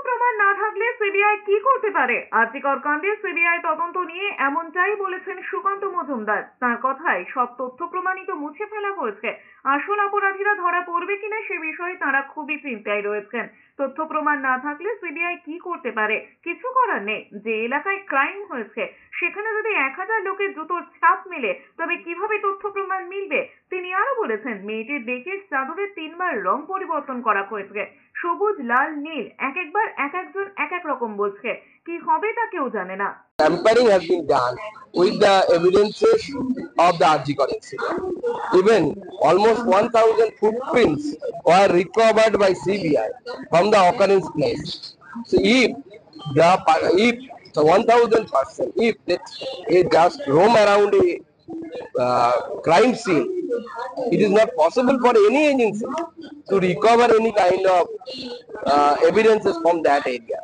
প্রমাণ না থাকলে সিবিআই কি করতে পারে? আরজিকর কাণ্ডে সিবিআই তদন্ত নিয়ে এমনটাই বলেছেন সুকান্ত মজুমদার। তার কথায় সব তথ্য প্রমাণই তো মুছে ফেলা হয়েছে, আসল অপরাধীরা ধরা পড়বে কিনা সে বিষয়ে তারা খুবই চিন্তায় রয়েছেন। তথ্য প্রমাণ না থাকলে সিবিআই কি করতে পারে? কিছু করার নেই। যে এলাকায় ক্রাইম হয়েছে সেখানে যদি 1000 লোকের জুতোর ছাপ মেলে তবে কিভাবে তথ্য প্রমাণ মিলবে? তিনি আরো বলেছেন, মেয়েটির দেখে চাদরের 3বার রং পরিবর্তন করা হয়েছে, সবুজ, লাল, নীল, একবার এক একজন এক এক রকম বলছে। কি হবে তা কেউ জানে না। Tampering has been done with the evidences of the Arjikar incident. Even almost 1,000 footprints were recovered by CBI from the occurrence place. So if the 1,000 person, if they just roam around a crime scene, it is not possible for any agency to recover any kind of evidences from that area.